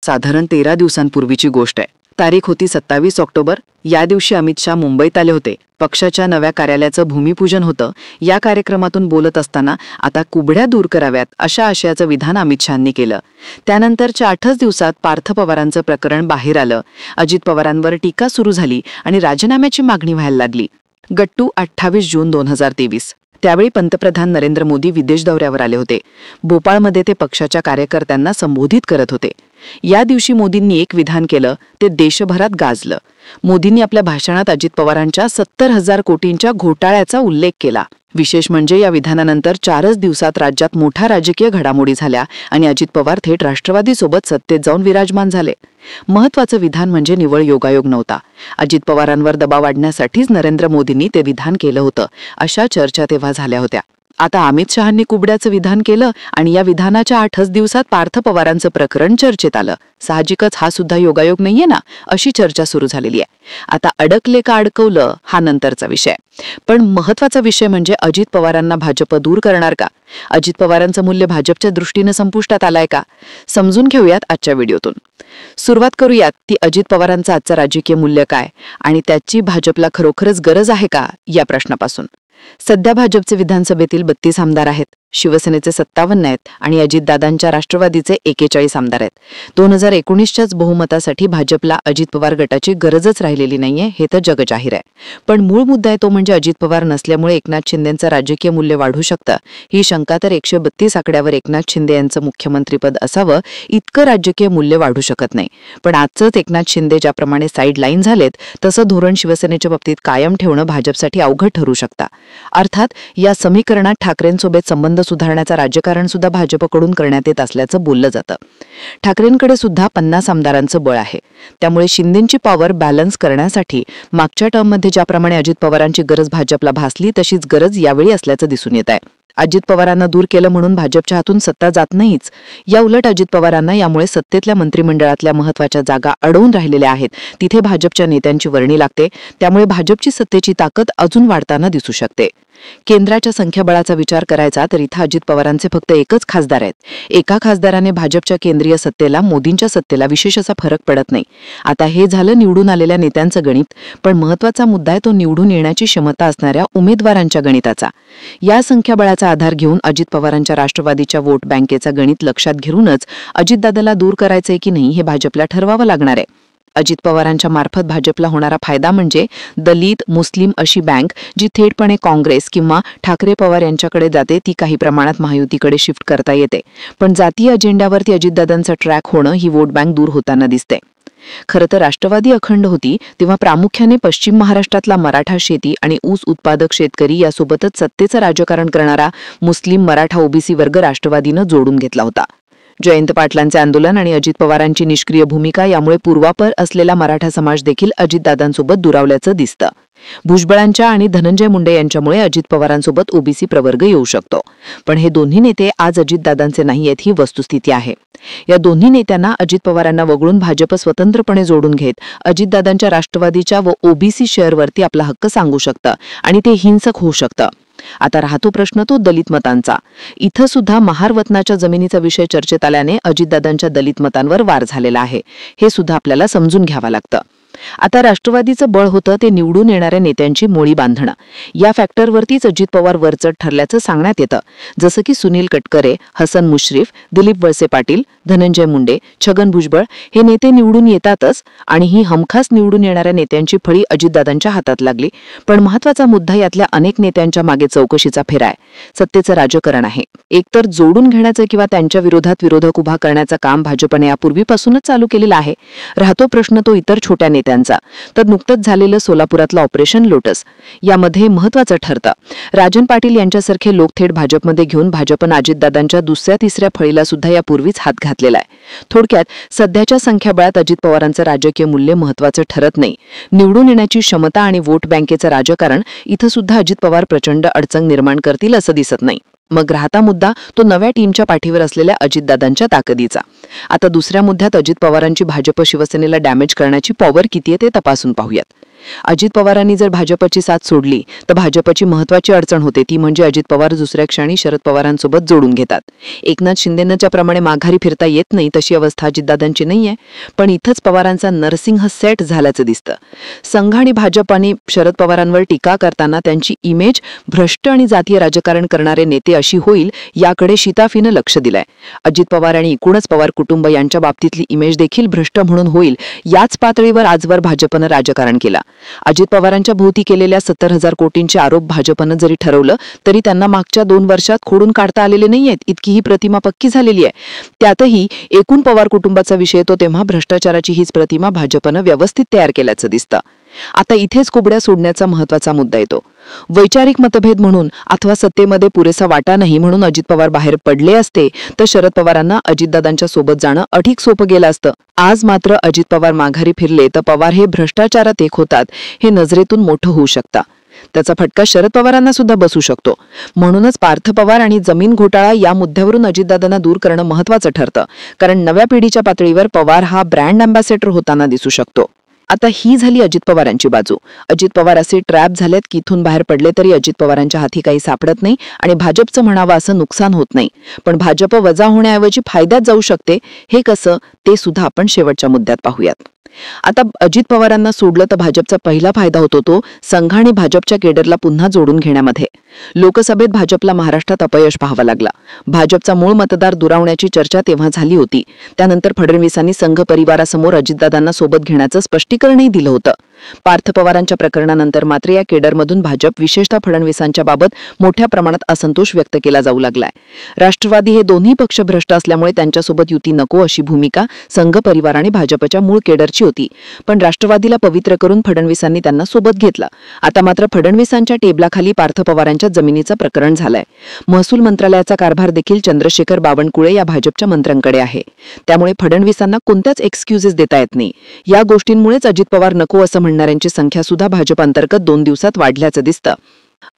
साधारण 13 दिवसांपूर्वीची गोष्ट आहे. तारीख होती 27 ऑक्टोबर. या दिवशी अमित शाह मुंबईत आले होते. पक्षाच्या नव्या कार्यालयाचं भूमिपूजन होतं. या कार्यक्रमातून बोलत असताना आता कुबड्या दूर कराव्यात अशा आशयाचं विधान अमित शहांनी केलं. त्यानंतरच्या 8च दिवसात पार्थ पवारांचं प्रकरण बाहेर आलं. अजित पवारांवर टीका सुरू झाली आणि राजीनाम्याची मागणी व्हायला लागली. गट्टू 28 जून 2023. त्यावेळी पंतप्रधान नरेंद्र मोदी विदेश दौऱ्यावर आले होते. भोपाळमध्ये ते पक्षाच्या कार्यकर्त्यांना संबोधित करत होते. या दिवशी मोदींनी एक विधान केलं, ते देशभरात गाजलं. मोदींनी आपल्या भाषणात अजित पवारांच्या 70,000 कोटींच्या घोटाळ्याचा उल्लेख केला. विशेष म्हणजे या विधानानंतर 4च दिवसात राज्यात मोठ्या राजकीय घडामोडी झाल्या आणि अजित पवार थेट राष्ट्रवादीसोबत सत्तेत जाऊन विराजमान झाले. महत्त्वाचं विधान म्हणजे निव्वळ योगायोग नव्हता. अजित पवारांवर दबाव वाढण्यासाठीच नरेंद्र मोदींनी ते विधान केलं होतं, अशा चर्चा तेव्हा झाल्या होत्या. आता अमित शहांनी कुबड्याचं विधान केलं आणि या विधानाच्या 8च दिवसात पार्थ पवारांचं प्रकरण चर्चेत आलं. साहजिकच हा सुद्धा योगायोग नाहीये ना, अशी चर्चा सुरू झालेली आहे. आता अडकले का अडकवलं हा नंतरचा विषय. पण महत्त्वाचा विषय म्हणजे अजित पवारांना भाजप दूर करणार का? अजित पवारांचं मूल्य भाजपच्या दृष्टीनं संपुष्टात आलाय का? समजून घेऊयात आजच्या व्हिडिओतून. सुरुवात करूयात ती अजित पवारांचं आजचं राजकीय मूल्य काय आणि त्याची भाजपला खरोखरच गरज आहे का या प्रश्नापासून. सध्या भाजपचे विधानसभेतील 32 आमदार आहेत. शिवसेनेचे 57 आहेत आणि अजितदादांच्या राष्ट्रवादीचे 41 आमदार आहेत. 2019च्याच बहुमतासाठी भाजपला अजित पवार गटाची गरजच राहिलेली नाहीये, हे तर जगजाहीर आहे. पण मूळ मुद्दा आहे तो म्हणजे अजित पवार नसल्यामुळे एकनाथ शिंदेंचं राजकीय मूल्य वाढू शकतं. ही शंका तर 132 आकड्यावर एकनाथ शिंदे यांचं मुख्यमंत्रीपद असावं इतकं राजकीय मूल्य वाढू शकत नाही. पण आजचंच एकनाथ शिंदे ज्याप्रमाणे साईडलाईन झालेत तसं धोरण शिवसेनेच्या बाबतीत कायम ठेवणं भाजपसाठी अवघड ठरू शकतं. अर्थात या समीकरणात ठाकरेंसोबत संबंध सुधारण्याचं राजकारण सुद्धा भाजपकडून करण्यात येत असल्याचं बोललं जातं. ठाकरेंकडे सुद्धा 50 आमदारांचं बळ आहे. त्यामुळे शिंदेंची पॉवर बॅलन्स करण्यासाठी मागच्या टर्ममध्ये ज्याप्रमाणे अजित पवारांची गरज भाजपला भासली तशीच गरज यावेळी असल्याचं दिसून येत आहे. अजित पवारांना दूर केलं म्हणून भाजपच्या हातून सत्ता जात नाहीच. या उलट अजित पवारांना यामुळे सत्तेतल्या मंत्रिमंडळातल्या महत्त्वाच्या जागा अडवून राहिलेल्या आहेत. तिथे भाजपच्या नेत्यांची वर्णी लागते. त्यामुळे भाजपची सत्तेची ताकद अजून वाढताना दिसू शकते. केंद्राच्या संख्याबळाचा विचार करायचा तर इथं अजित पवारांचे फक्त एकच खासदार आहेत. एका खासदाराने भाजपच्या केंद्रीय सत्तेला मोदींच्या सत्तेला विशेष असा फरक पडत नाही. आता हे झालं निवडून आलेल्या नेत्यांचं गणित. पण महत्त्वाचा मुद्दा आहे तो निवडून येण्याची क्षमता असणाऱ्या उमेदवारांच्या गणिताचा. या संख्याबळाचा आधार घेऊन अजित पवारांच्या राष्ट्रवादीच्या वोट बँकेचा गणित लक्षात घेऊनच अजितदादाला दूर करायचंय की नाही हे भाजपला ठरवावं लागणार आहे. अजित पवारांच्या मार्फत भाजपला होणारा फायदा म्हणजे दलित मुस्लिम अशी बँक जी थेटपणे काँग्रेस किंवा ठाकरे पवार यांच्याकडे जाते ती काही प्रमाणात महायुतीकडे शिफ्ट करता येते. पण जातीय अजेंड्यावरती अजितदादांचा ट्रॅक होणं ही वोट बँक दूर होताना दिसते. खरं तर राष्ट्रवादी अखंड होती तेव्हा प्रामुख्याने पश्चिम महाराष्ट्रातला मराठा शेती आणि ऊस उत्पादक शेतकरी यासोबतच सत्तेचं राजकारण करणारा मुस्लिम मराठा ओबीसी वर्ग राष्ट्रवादीनं जोडून घेतला होता. जयंत पाटलांचे आंदोलन आणि अजित पवारांची निष्क्रिय भूमिका यामुळे पूर्वापर असलेला मराठा समाज देखील अजितदादांसोबत दुरावल्याचं दिसतं. भुजबळांच्या आणि धनंजय मुंडे यांच्यामुळे अजित पवारांसोबत ओबीसी प्रवर्ग येऊ शकतो. पण हे दोन्ही नेते आज अजितदादांचे नाहीयेत ही वस्तुस्थिती आहे. या दोन्ही नेत्यांना अजित पवारांना वगळून भाजप स्वतंत्रपणे जोडून घेत अजितदादांच्या राष्ट्रवादीच्या व ओबीसी शेअरवरती आपला हक्क सांगू शकतं आणि ते हिंसक होऊ शकतं. आता राहतो प्रश्न तो दलित मतांचा. इथं सुद्धा महारवतनाच्या जमिनीचा विषय चर्चेत आल्याने अजितदादांच्या दलित मतांवर वार झालेला आहे. हे सुद्धा आपल्याला समजून घ्यावं लागतं. आता राष्ट्रवादीचं बळ होतं ते निवडून येणाऱ्या नेत्यांची मोळी बांधणं. या फॅक्टरवरतीच अजित पवार वरचढ ठरल्याचं सांगण्यात येतं. जसं की सुनील तटकरे, हसन मुश्रीफ, दिलीप वळसे पाटील, धनंजय मुंडे, छगन भुजबळ हे नेते निवडून येतातच आणि ही हमखास निवडून येणाऱ्या नेत्यांची फळी अजितदादांच्या हातात लागली. पण महत्त्वाचा मुद्दा यातल्या अनेक नेत्यांच्या मागे चौकशीचा फेरा आहे. सत्तेचं राजकारण आहे. एकतर जोडून घेण्याचं किंवा त्यांच्या विरोधात विरोधक उभा करण्याचं काम भाजपने यापूर्वीपासूनच चालू केलेलं आहे. राहतो प्रश्न तो इतर छोट्या नेत्यांचा. तर नुकतंच झालेलं सोलापुरातलं ऑपरेशन लोटस यामध्ये महत्त्वाचं ठरतं. राजन पाटील यांच्यासारखे लोक थेट भाजपमध्ये घेऊन भाजपनं अजितदादांच्या दुसऱ्या तिसऱ्या फळीला सुद्धा यापूर्वीच हात घातलेला आहे. थोडक्यात सध्याच्या संख्याबळात अजित पवारांचं राजकीय मूल्य महत्त्वाचं ठरत नाही. निवडून येण्याची क्षमता आणि वोट बँकेचं राजकारण इथं सुद्धा अजित पवार प्रचंड अडचण निर्माण करतील असं दिसत नाही. मग राहता मुद्दा तो नव्या टीमच्या पाठीवर असलेल्या अजितदादांच्या ताकदीचा. आता दुसऱ्या मुद्द्यात अजित पवारांची भाजप शिवसेनेला डॅमेज करण्याची पॉवर किती आहे ते तपासून पाहूयात. अजित पवारांनी जर भाजपची साथ सोडली तर भाजपची महत्वाची अडचण होते, ती म्हणजे अजित पवार दुसऱ्या क्षणी शरद पवारांसोबत जोडून घेतात. एकनाथ शिंदेंना ज्याप्रमाणे माघारी फिरता येत नाही तशी अवस्था अजितदादांची नाहीये. पण इथंच पवारांचा नरसिंह सेट झाल्याचं दिसतं. संघ आणि भाजप आणि शरद पवारांवर टीका करताना त्यांची इमेज भ्रष्ट आणि जातीय राजकारण करणारे नेते अशी होईल याकडे शिताफीनं लक्ष दिलंय. अजित पवार आणि एकूणच पवार कुटुंब यांच्या बाबतीतली इमेज देखील भ्रष्ट म्हणून होईल याच पातळीवर आजवर भाजपनं राजकारण केलं. अजित पवारांच्या भोवती केलेल्या 70,000 कोटींचे आरोप भाजपनं जरी ठरवलं तरी त्यांना मागच्या 2 वर्षात खोडून काढता आलेले नाहीयेत, इतकी ही प्रतिमा पक्की झालेली आहे. त्यातही एकूण पवार कुटुंबाचा विषय तो तेव्हा भ्रष्टाचाराची हीच प्रतिमा भाजपनं व्यवस्थित तयार केल्याचं दिसतं. आता इथेच कुबड्या सोडण्याचा महत्वाचा मुद्दा येतो. वैचारिक मतभेद म्हणून अथवा सत्तेमध्ये पुरेसा वाटा नाही म्हणून अजित पवार बाहेर पडले असते तर शरद पवारांना अजितदादांच्या सोबत जाणं अधिक सोपं गेलं असतं. आज मात्र अजित पवार माघारी फिरले तर पवार हे भ्रष्टाचारात एक होतात हे नजरेतून मोठं होऊ शकतं. त्याचा फटका शरद पवारांना सुद्धा बसू शकतो. म्हणूनच पार्थ पवार आणि जमीन घोटाळा या मुद्द्यावरून अजितदादांना दूर करणं महत्वाचं ठरतं, कारण नव्या पिढीच्या पातळीवर पवार हा ब्रँड अँबॅसेडर होताना दिसू शकतो. आता ही झाली अजित पवारांची बाजू. अजित पवार असे ट्रॅप झालेत की इथून बाहेर पडले तरी अजित पवारांच्या हाती काही सापडत नाही आणि भाजपचं म्हणावं असं नुकसान होत नाही. पण भाजप वजा होण्याऐवजी फायद्यात जाऊ शकते. हे कसं ते सुद्धा आपण शेवटच्या मुद्द्यात पाहूयात. आता अजित पवारांना सोडलं तर भाजपचा पहिला फायदा होतो तो संघ आणि भाजपच्या केडरला पुन्हा जोडून घेण्यामध्ये. लोकसभेत भाजपला महाराष्ट्रात अपयश पाहावं लागला. भाजपचा मूळ मतदार दुरावण्याची चर्चा तेव्हा झाली होती. त्यानंतर फडणवीसांनी संघ परिवारासमोर अजितदादांना सोबत घेण्याचं स्पष्टीकरणही दिलं होतं. पार्थ पवारांच्या प्रकरणानंतर मात्र या केडरमधून भाजप विशेषतः फडणवीसांच्या बाबत मोठ्या प्रमाणात असंतोष व्यक्त केला जाऊ लागलाय. राष्ट्रवादी हे दोन्ही पक्ष भ्रष्ट असल्यामुळे त्यांच्यासोबत युती नको अशी भूमिका संघ परिवार आणि भाजपच्या मूळ केडरची होती. पण राष्ट्रवादीला पवित्र करून फडणवीसांनी त्यांना सोबत घेतलं. आता मात्र फडणवीसांच्या टेबलाखाली पार्थ पवारांच्या जमिनीचं प्रकरण झालंय. महसूल मंत्रालयाचा कारभार देखील चंद्रशेखर बावनकुळे या भाजपच्या मंत्र्यांकडे आहे. त्यामुळे फडणवीसांना कोणत्याच एक्सक्युजेस देता येत नाही. या गोष्टींमुळेच अजित पवार नको असं म्हणणाऱ्यांची संख्या सुद्धा भाजप अंतर्गत 2 दिवसात वाढल्याचं दिसतं.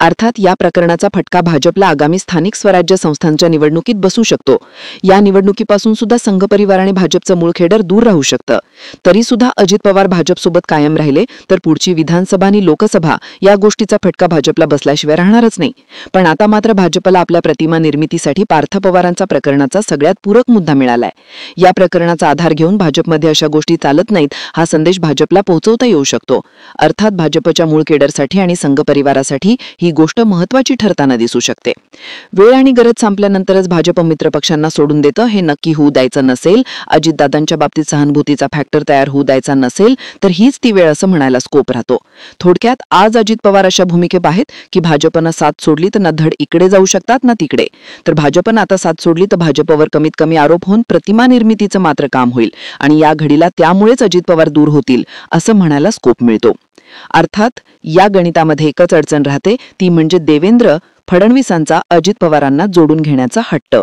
अर्थात या प्रकरणाचा फटका भाजपला आगामी स्थानिक स्वराज्य संस्थांच्या निवडणुकीत बसू शकतो. या निवडणुकीपासून सुद्धा संघ परिवार आणि भाजपचं मूळ खेडर दूर राहू शकतं. तरी सुद्धा अजित पवार भाजपसोबत कायम राहिले तर पुढची विधानसभा आणि लोकसभा या गोष्टीचा फटका भाजपला बसल्याशिवाय राहणारच नाही. पण आता मात्र भाजपला आपल्या प्रतिमा निर्मितीसाठी पार्थ पवारांचा प्रकरणाचा सगळ्यात पूरक मुद्दा मिळालाय. या प्रकरणाचा आधार घेऊन भाजपमध्ये अशा गोष्टी चालत नाहीत हा संदेश भाजपला पोहोचवता येऊ शकतो. अर्थात भाजपच्या मूळ केडरसाठी आणि संघ परिवारासाठी ही गोष्ट महत्वाची ठरताना दिसू शकते. वेळ आणि गरज संपल्यानंतरच भाजप मित्र पक्षांना सोडून देतं हे नक्की होऊ द्यायचं नसेल, अजितदादांच्या बाबतीत सहानुभूतीचा फॅक्टर तयार होऊ द्यायचा नसेल तर हीच ती वेळ असं म्हणायला स्कोप राहतो. थोडक्यात आज अजित पवार अशा भूमिकेत आहेत की भाजपनं साथ सोडली तर ना धड इकडे जाऊ शकतात ना तिकडे. तर भाजपनं आता साथ सोडली तर भाजपवर कमीत कमी आरोप होऊन प्रतिमा निर्मितीचं मात्र काम होईल आणि या घडीला त्यामुळेच अजित पवार दूर होतील असं म्हणायला स्कोप मिळतो. अर्थात या गणितामध्ये एकच अडचण राहते, ती म्हणजे देवेंद्र फडणवीसांचा अजित पवारांना जोडून घेण्याचा हट्ट.